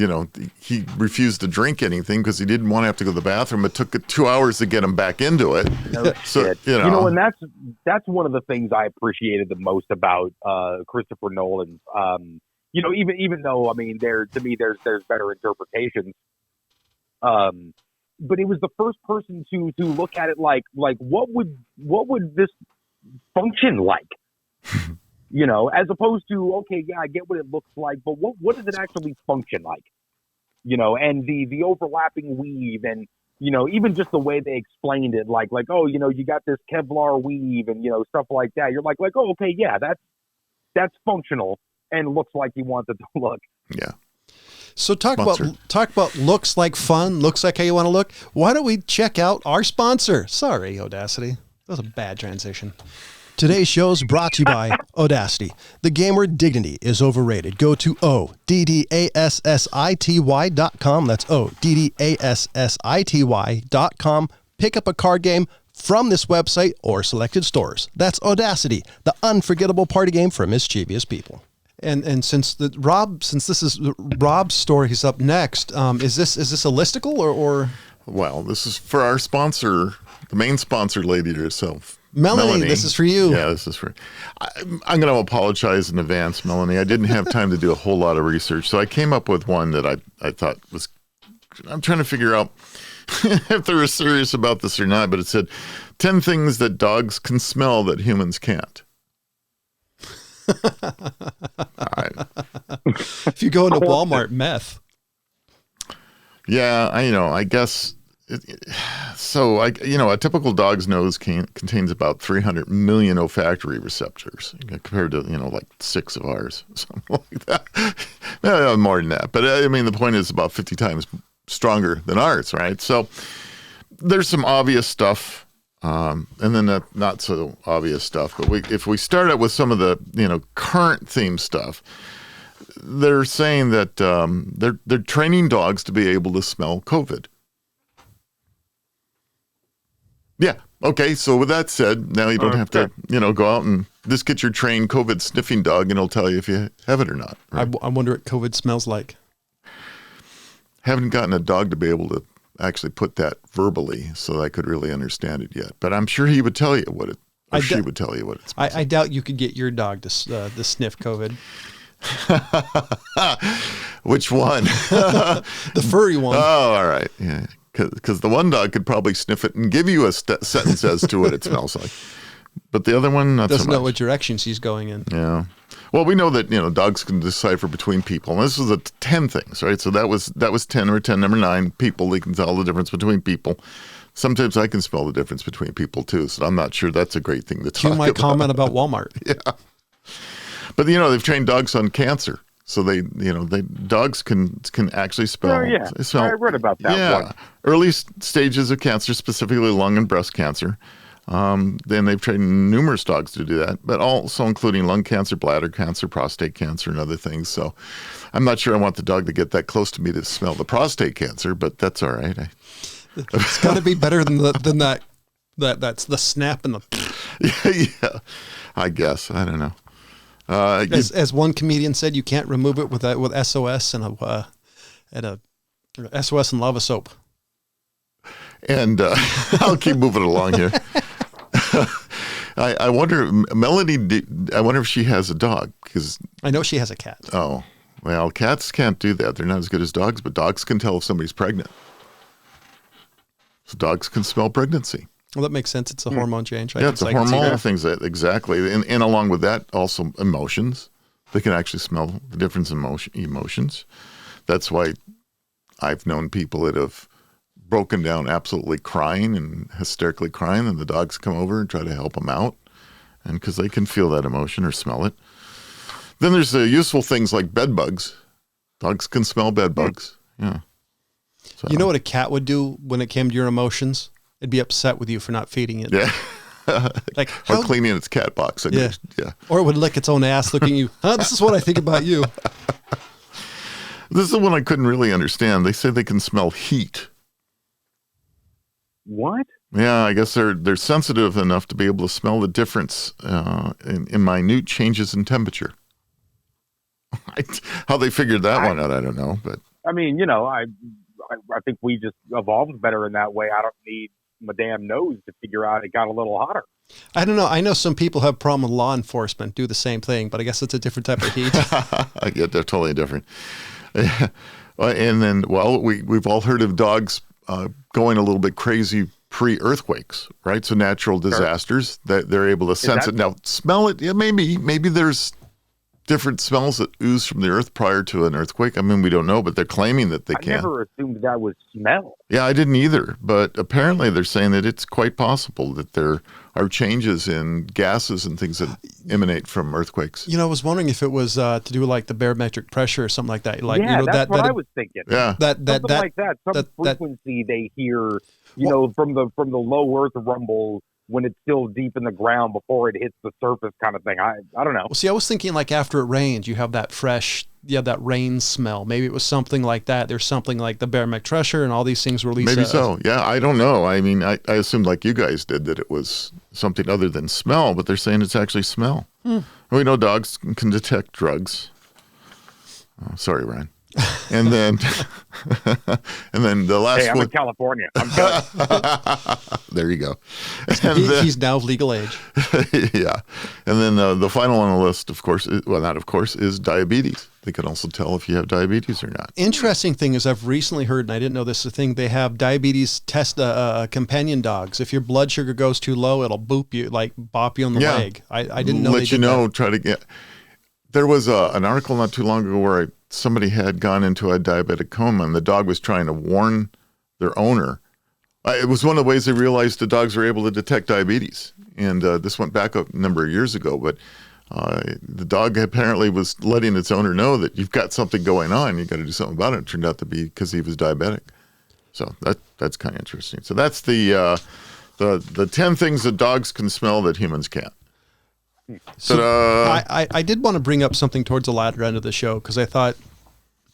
he refused to drink anything because he didn't want to have to go to the bathroom. It took 2 hours to get him back into it. No so, shit. And that's one of the things I appreciated the most about Christopher Nolan's even though I mean there's better interpretations, but it was the first person to look at it like what would this function like, as opposed to okay, yeah, I get what it looks like, but what does it actually function like, and the overlapping weave and even just the way they explained it, like oh you got this Kevlar weave and stuff like that. You're like oh okay, yeah, that's functional. And looks like he wants it to look. Yeah. So talk about looks like fun, looks like how you want to look. Why don't we check out our sponsor? Sorry, Audacity. That was a bad transition. Today's show is brought to you by Audacity. The game word dignity is overrated. Go to ODDASSITY.com. That's ODDASSITY.com. Pick up a card game from this website or selected stores. That's Audacity, the unforgettable party game for mischievous people. And since this is Rob's story, he's up next. Is this a listicle or? Well, this is for our sponsor, the main sponsor lady herself. Melanie, this is for you. Yeah, this is for. I'm going to apologize in advance, Melanie. I didn't have time to do a whole lot of research, so I came up with one that I thought was. I'm trying to figure out if they were serious about this or not, but it said 10 things that dogs can smell that humans can't. All right. If you go into Walmart, meth. Yeah, I guess. So, a typical dog's nose contains about 300 million olfactory receptors compared to, like 6 of ours, something like that. No, more than that. But I mean, the point is about 50 times stronger than ours, right? So there's some obvious stuff. And then not so obvious stuff. But if we start out with some of the current theme stuff, they're saying that they're training dogs to be able to smell COVID. Yeah. Okay. So with that said, now you don't have to go out and just get your trained COVID sniffing dog, and it'll tell you if you have it or not. Right? I wonder what COVID smells like. Haven't gotten a dog to be able to actually put that verbally so that I could really understand it yet. But I'm sure he would tell you what it, or she would tell you what it smells like. I doubt you could get your dog to sniff COVID. Which one? The furry one. Oh, all right. Yeah. Because the one dog could probably sniff it and give you a sentence as to what it smells like. But the other one, not so much. Doesn't know what direction she's going in. Yeah. Well, we know that, dogs can decipher between people. And this was 10 things, right? So that was 10 or 10, number 9, people. They can tell the difference between people. Sometimes I can smell the difference between people, too. So I'm not sure that's a great thing to talk about. You might comment about Walmart. Yeah. But, they've trained dogs on cancer. So dogs can actually smell. Oh, yeah. I read about that one. Early stages of cancer, specifically lung and breast cancer. Then they've trained numerous dogs to do that, but also including lung cancer, bladder cancer, prostate cancer, and other things. So I'm not sure I want the dog to get that close to me to smell the prostate cancer, but that's all right. It's got to be better than that. That's the snap and the. Yeah, I guess. I don't know. As one comedian said, you can't remove it with SOS and a SOS and lava soap. And I'll keep moving along here. I wonder, Melanie. I wonder if she has a dog, because I know she has a cat. Oh, well, cats can't do that. They're not as good as dogs, but dogs can tell if somebody's pregnant. So dogs can smell pregnancy. Well, that makes sense. It's a hormone change. It's a hormonal thing. Exactly. And along with that, also emotions. They can actually smell the difference in emotions. That's why I've known people that have broken down absolutely crying and hysterically crying, and the dogs come over and try to help them out, and because they can feel that emotion or smell it. Then there's useful things like bed bugs. Dogs can smell bed bugs. Yeah. So. You know what a cat would do when it came to your emotions? It'd be upset with you for not feeding it. Yeah. Like or cleaning its cat box. Yeah. Or it would lick its own ass looking at you. This is what I think about you. This is the one I couldn't really understand. They say they can smell heat. What? Yeah, I guess they're sensitive enough to be able to smell the difference in minute changes in temperature. How they figured that one out, I don't know. But I mean, I think we just evolved better in that way. I don't need my damn nose to figure out it got a little hotter. I don't know. I know some people have a problem with law enforcement, do the same thing, but I guess it's a different type of heat. Yeah, they're totally different. And then, we've all heard of dogs going a little bit crazy pre-earthquakes, right? So natural disasters, that they're able to sense it. Now, smell it, yeah, maybe there's different smells that ooze from the earth prior to an earthquake. I mean, we don't know, but they're claiming that they can. I never assumed that was smell. Yeah, I didn't either. But apparently they're saying that it's quite possible that there are changes in gases and things that emanate from earthquakes. I was wondering if it was to do with like the barometric pressure or something like that. Like, that's what I was thinking. Yeah, something like that. Some frequency they hear, from the low Earth rumble when it's still deep in the ground before it hits the surface, kind of thing. I don't know. Well, see, I was thinking like after it rains, you have that that rain smell. Maybe it was something like that. There's something like the barometric pressure and all these things release. Maybe so. Yeah, I don't know. I mean, I assumed like you guys did that it was something other than smell, but they're saying it's actually smell. We know dogs can detect drugs. Oh, sorry, Ryan. And then the last I'm one. in California. I'm good. There you go. He's now of legal age. Yeah. And then the final on the list, of course, is diabetes. They can also tell if you have diabetes or not. Interesting thing is I've recently heard, and I didn't know this is a thing, they have diabetes test companion dogs. If your blood sugar goes too low, it'll bop you on the leg. I didn't know they did that. Try to get. There was an article not too long ago where somebody had gone into a diabetic coma, and the dog was trying to warn their owner. It was one of the ways they realized the dogs were able to detect diabetes. And this went back a number of years ago, but the dog apparently was letting its owner know that you've got something going on. You got to do something about it. It turned out to be because he was diabetic. So that's kind of interesting. So that's the 10 things that dogs can smell that humans can't. So I did want to bring up something towards the latter end of the show, because I thought,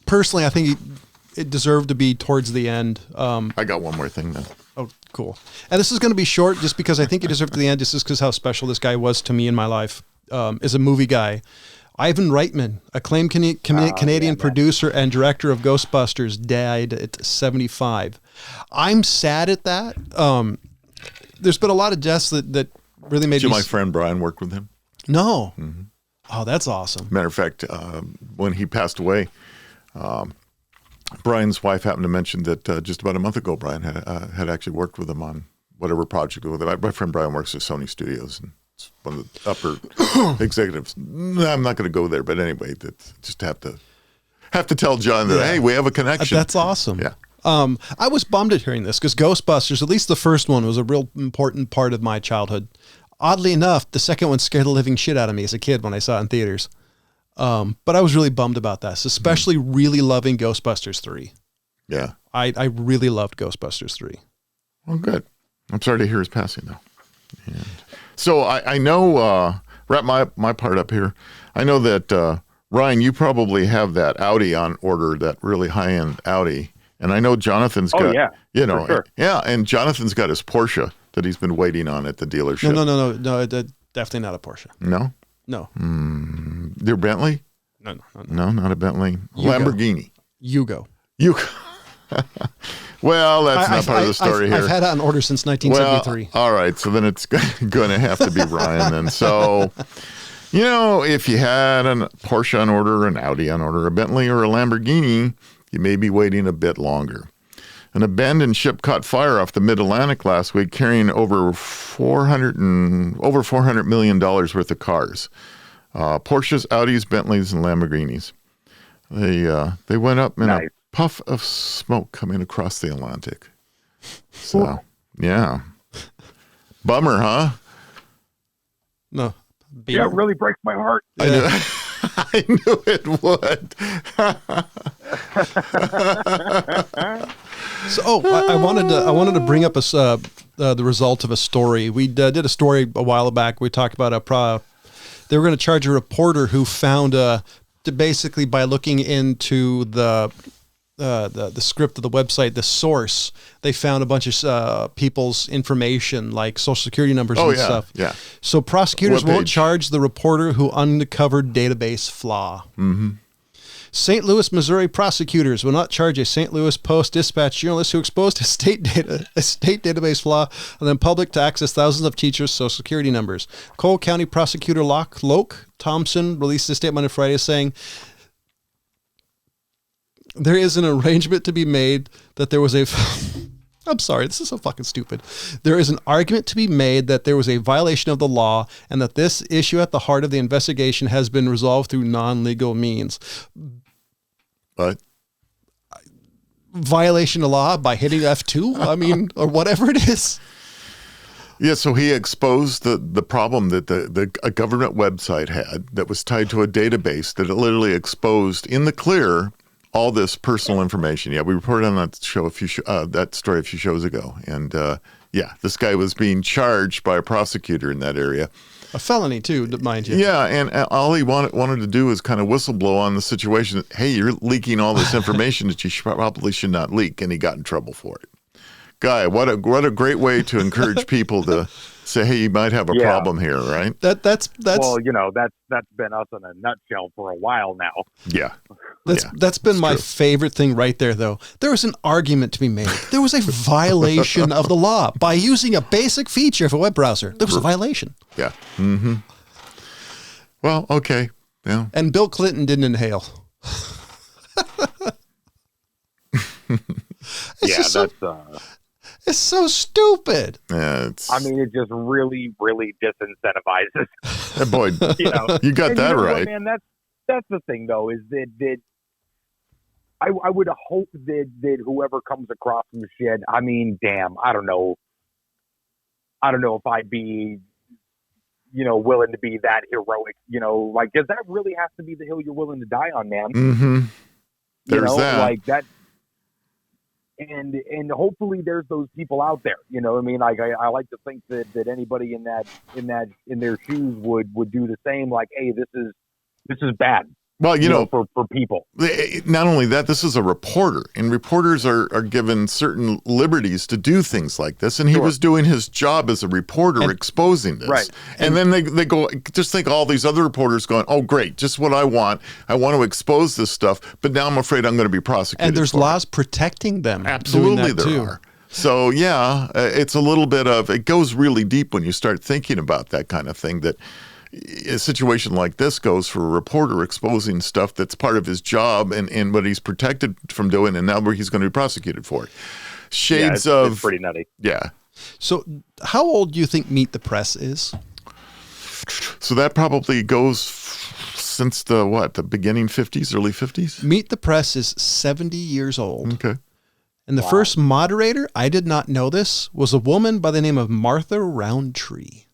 personally, I think it deserved to be towards the end. I got one more thing then. Oh, cool. And this is going to be short just because I think it deserved to the end, just because how special this guy was to me in my life as a movie guy. Ivan Reitman, acclaimed Canadian producer and director of Ghostbusters, died at 75. I'm sad at that. There's been a lot of deaths that really made me... My friend Brian worked with him. No. Mm-hmm. Oh, that's awesome. Matter of fact, when he passed away, Brian's wife happened to mention that just about a month ago, Brian had actually worked with him on whatever project with him. My friend Brian works at Sony Studios, and it's one of the upper executives. I'm not going to go there, but anyway, just have to tell John that, hey, we have a connection. That's awesome. Yeah. I was bummed at hearing this, because Ghostbusters, at least the first one, was a real important part of my childhood. Oddly enough, the second one scared the living shit out of me as a kid when I saw it in theaters. But I was really bummed about that, especially really loving Ghostbusters 3. Yeah. I really loved Ghostbusters 3. Well, good. I'm sorry to hear his passing, though. And so I know, wrap my part up here. I know that, Ryan, you probably have that Audi on order, that really high-end Audi. And I know Jonathan's got, you know, sure. yeah, and Jonathan's got his Porsche that he's been waiting on at the dealership. No, definitely not a Porsche. No? No. They're Bentley? No, No, not a Bentley. Lamborghini. Yugo. Well, that's not part of the story here. I've had it on order since 1973. Well, all right, so then it's going to have to be Ryan then. So, you know, if you had a Porsche on order, an Audi on order, a Bentley, or a Lamborghini, you may be waiting a bit longer. An abandoned ship caught fire off the Mid-Atlantic last week, carrying over $400 million worth of cars. Porsches, Audis, Bentleys, and Lamborghinis. They went up in a puff of smoke coming across the Atlantic. So, yeah. Bummer, huh? No. Yeah, it really breaks my heart. Yeah. I knew it would. So, I wanted to bring up the result of a story. We did a story a while back. We talked about they were going to charge a reporter who found basically by looking into the script of the website, the source, they found a bunch of people's information like social security numbers and stuff. Yeah. So prosecutors won't charge the reporter who uncovered database flaw. Mm-hmm. St. Louis, Missouri prosecutors will not charge a St. Louis Post-Dispatch journalist who exposed a state database flaw and then public to access thousands of teachers' social security numbers. Cole County prosecutor Loke Thompson released a statement on Friday saying, there is an arrangement to be made that there was a... I'm sorry, this is so fucking stupid. There is an argument to be made that there was a violation of the law and that this issue at the heart of the investigation has been resolved through non-legal means. What? Violation of law by hitting F2? I mean, or whatever it is. Yeah, so he exposed the problem that a government website had that was tied to a database that it literally exposed in the clear all this personal information. Yeah, we reported on that show that story a few shows ago, and this guy was being charged by a prosecutor in that area. A felony too, mind you. Yeah, and all he wanted to do is kind of whistleblow on the situation. That, hey, you're leaking all this information that you probably should not leak, and he got in trouble for it. Guy, what a great way to encourage people to say, hey, you might have a problem here, right? That's well, you know, that's been us in a nutshell for a while now. Yeah. That's been my favorite thing right there, though. There was an argument to be made. There was a violation of the law by using a basic feature of a web browser. There was a violation. Yeah. Mm-hmm. Well, okay. Yeah. And Bill Clinton didn't inhale. It's so stupid. Yeah, I mean, it just really, really disincentivizes. Boy, you got that right. What, man, that's the thing, though, is that I would hope that whoever comes across some shit, I mean, damn, I don't know if I'd be, willing to be that heroic, like, does that really have to be the hill you're willing to die on, man? Mm-hmm. There's that. Like that. And hopefully there's those people out there, I mean, like I like to think that anybody in their shoes would do the same. Like, hey, this is bad. Well, for people. Not only that, this is a reporter, and reporters are given certain liberties to do things like this. And he was doing his job as a reporter, exposing this. Right. And then they go, just think all these other reporters going, oh, great, just what I want. I want to expose this stuff, but now I'm afraid I'm going to be prosecuted. And there's laws protecting them. Absolutely, there are. So, it's a little bit of, it goes really deep when you start thinking about that kind of thing, that a situation like this goes for a reporter exposing stuff that's part of his job and what he's protected from doing, and now he's going to be prosecuted for it. Shades of... It's pretty nutty. Yeah. So how old do you think Meet the Press is? So that probably goes since the beginning 50s, early 50s? Meet the Press is 70 years old. Okay. And the first moderator, I did not know this, was a woman by the name of Martha Roundtree.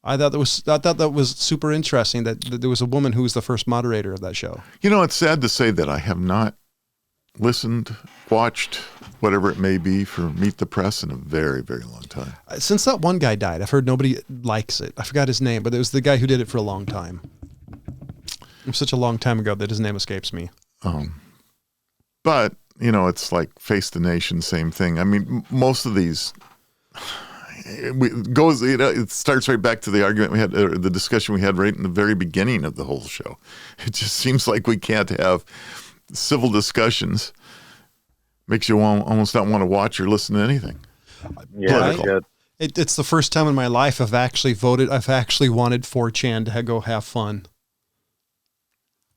I thought that was super interesting that there was a woman who was the first moderator of that show. You know, it's sad to say that I have not listened, watched, whatever it may be for Meet the Press in a very, very long time. Since that one guy died, I've heard nobody likes it. I forgot his name, but it was the guy who did it for a long time. It was such a long time ago that his name escapes me. But, you know, it's like Face the Nation, same thing. I mean, most of these... It starts right back to the argument we had, the discussion we had right in the very beginning of the whole show. It just seems like we can't have civil discussions. Makes you almost not want to watch or listen to anything. Yeah, it's the first time in my life I've actually voted. I've actually wanted 4chan to go have fun.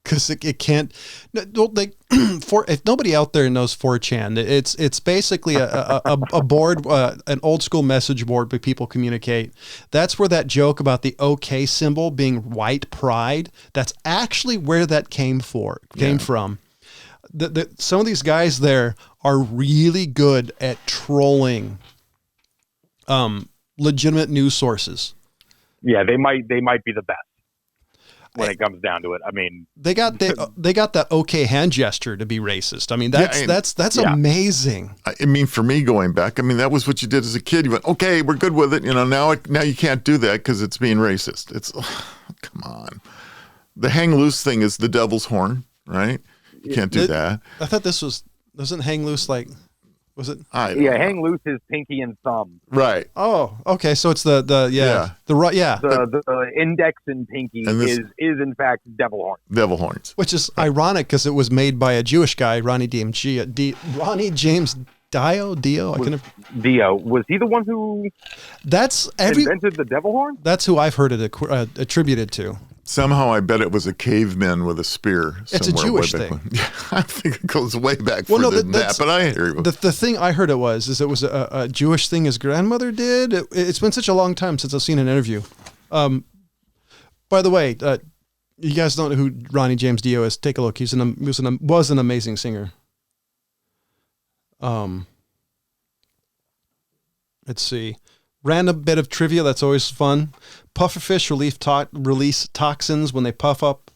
Because it can't. If nobody out there knows 4chan, it's basically a board, an old school message board where people communicate. That's where that joke about the OK symbol being white pride. That's actually where that came from. Some of these guys there are really good at trolling legitimate news sources. Yeah, they might be the best when it comes down to it. I mean, they got that OK hand gesture to be racist. I mean, that's amazing. I mean, for me going back, I mean, that was what you did as a kid. You went, okay, we're good with it. You know, now you can't do that because it's being racist. It's come on. The hang loose thing is the devil's horn, right? You can't do that. I thought doesn't hang loose like, was it? Hang loose is pinky and thumb. Right. Oh, okay. So it's the index and pinky is in fact devil horn. Devil horns. Which is ironic because it was made by a Jewish guy, Ronnie James Dio. Dio, was he the one who invented the devil horn? That's who I've heard it attributed to. Somehow I bet it was a caveman with a spear. It's a Jewish thing. Yeah, I think it goes way back further than that, but I hear you. The thing I heard it was a Jewish thing his grandmother did. It's been such a long time since I've seen an interview. By the way, you guys don't know who Ronnie James Dio is. Take a look. He was an amazing singer. Let's see. Random bit of trivia that's always fun. Pufferfish release toxins when they puff up.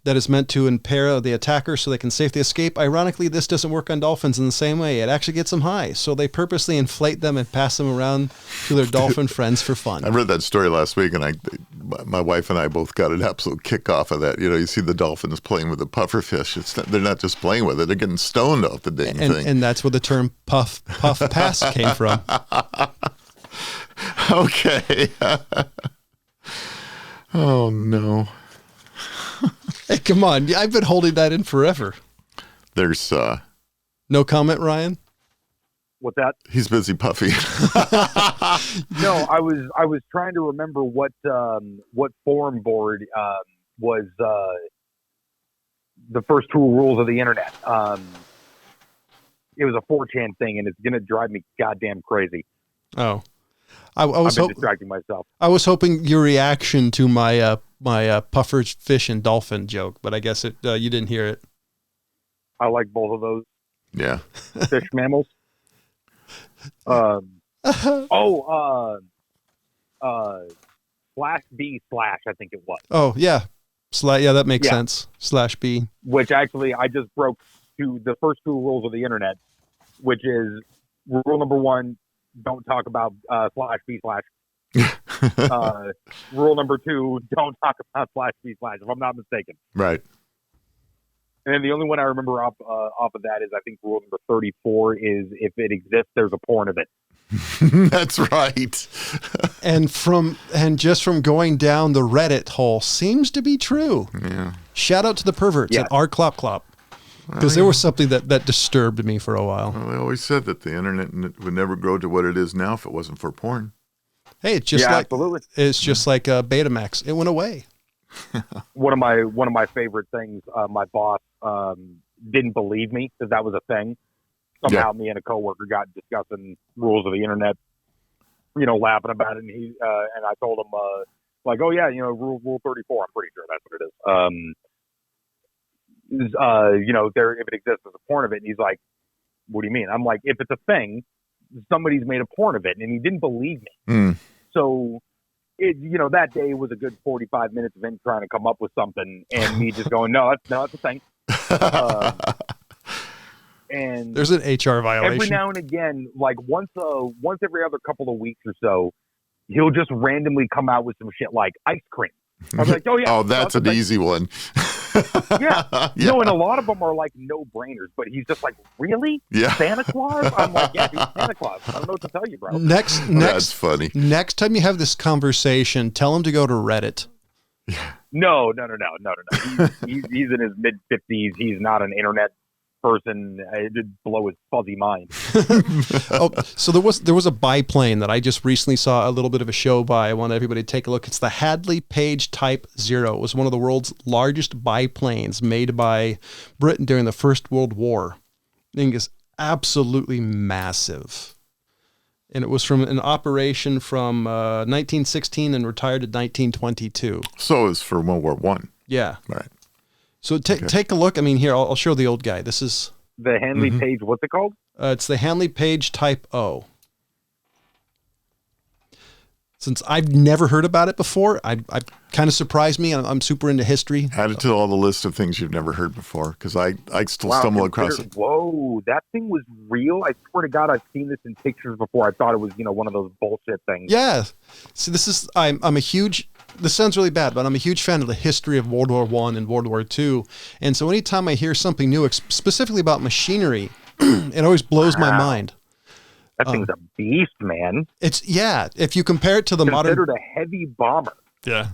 That is meant to impair the attacker so they can safely escape. Ironically, this doesn't work on dolphins in the same way. It actually gets them high, so they purposely inflate them and pass them around to their dolphin friends for fun. I read that story last week, and my wife and I both got an absolute kick off of that. You know, you see the dolphins playing with the pufferfish. They're not just playing with it; they're getting stoned off the dang thing. And that's where the term puff pass came from. Okay. Oh no. Hey, come on. I've been holding that in forever. There's no comment, Ryan? What's that? He's busy puffy. No, I was trying to remember what forum board was the first two rules of the internet. It was a 4chan thing, and it's going to drive me goddamn crazy. Oh. I've been distracting myself. I was hoping your reaction to my puffer fish and dolphin joke, but I guess you didn't hear it. I like both of those. Yeah. Fish mammals. /B/ I think it was. Oh yeah, yeah, that makes sense. /B. Which actually I just broke to the first two rules of the internet, which is rule number 1. Don't talk about /B/. Rule number 2, don't talk about /B/, if I'm not mistaken. Right. And then the only one I remember off of that is I think rule number 34 is if it exists, there's a porn of it. That's right. and just from going down the Reddit hole seems to be true. Yeah. Shout out to the perverts at r/clop. Because there was something that disturbed me for a while. Well, I always said that the internet would never grow to what it is now if it wasn't for porn. Hey, it's just absolutely. It's just like Betamax. It went away. One of my favorite things. My boss didn't believe me that was a thing. Somehow, me and a coworker got discussing rules of the internet. You know, laughing about it, and he and I told him like, oh yeah, you know, rule 34. I'm pretty sure that's what it is. You know, if it exists as a porn of it, and he's like, what do you mean? I'm like, if it's a thing, somebody's made a porn of it, and he didn't believe me. So that day was a good 45 minutes of him trying to come up with something and me just going, no, that's a thing. And there's an HR violation. Every now and again, like once every other couple of weeks or so, he'll just randomly come out with some shit like ice cream. I'm like, oh yeah. Oh, that's an easy one. Yeah. No, and a lot of them are like no-brainers, but he's just like, really? Yeah. Santa Claus? I'm like, yeah, he's Santa Claus. I don't know what to tell you, bro. That's funny. Next time you have this conversation, tell him to go to Reddit. Yeah. No. He's in his mid-50s. He's not an internet person. It did blow his fuzzy mind. So there was a biplane that I just recently saw a little bit of a show by. I want everybody to take a look. It's the Hadley Page Type 0. It was one of the world's largest biplanes made by Britain during the First World War. I think it's absolutely massive. And it was from an operation from 1916 and retired in 1922. So it's for World War I. Yeah. Right. So take a look. I mean, here, I'll show the old guy. This is the Hadley Page. What's it called? It's the Hadley Page Type O. Since I've never heard about it before, I kind of surprised me. I'm super into history. Add it to all the list of things you've never heard before, because I still stumble across it. Whoa, that thing was real. I swear to God, I've seen this in pictures before. I thought it was one of those bullshit things. Yeah. See, I'm a huge. This sounds really bad, but I'm a huge fan of the history of World War I and World War II. And so anytime I hear something new, specifically about machinery, it always blows my mind. That thing's a beast, man. If you compare it to the modern. Considered a heavy bomber. Yeah.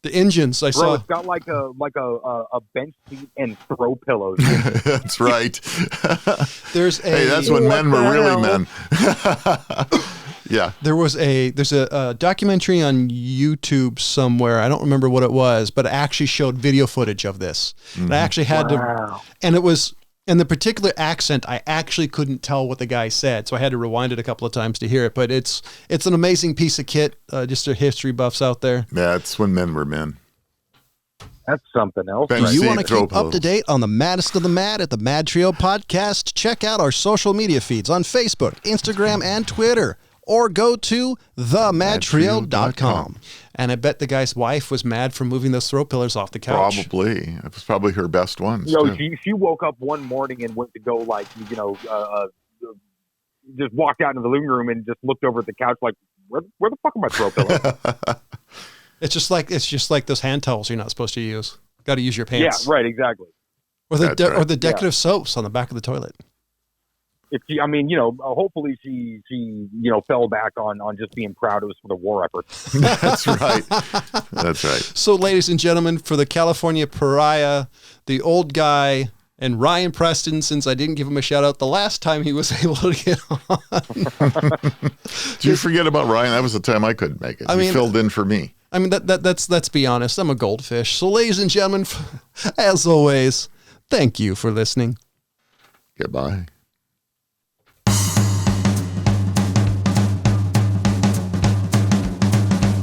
The engines I saw. It's got like a bench seat and throw pillows. That's right. That's when men were really men. Yeah. There's a documentary on YouTube somewhere. I don't remember what it was, but it actually showed video footage of this. And I actually had to, and it was in the particular accent, I actually couldn't tell what the guy said. So I had to rewind it a couple of times to hear it, but it's an amazing piece of kit. Just a history buffs out there. Yeah. It's when men were men. That's something else. If you want to keep up to date on the maddest of the mad at the Madtrio podcast, check out our social media feeds on Facebook, Instagram, and Twitter. Or go to themadtrio.com. And I bet the guy's wife was mad for moving those throw pillars off the couch. Probably. It was probably her best one. She woke up one morning and went to go just walked out into the living room and just looked over at the couch like, where the fuck are my throw pillows? It's just like those hand towels you're not supposed to use. Got to use your pants. Yeah, right, exactly. Or the decorative soaps on the back of the toilet. Hopefully she fell back on just being proud of us for the war effort. That's right. That's right. So, ladies and gentlemen, for the California Pariah, the old guy, and Ryan Preston, since I didn't give him a shout out the last time he was able to get on. Did you forget about Ryan? That was the time I couldn't make it. He filled in for me. I mean, let's be honest. I'm a goldfish. So, ladies and gentlemen, as always, thank you for listening. Goodbye.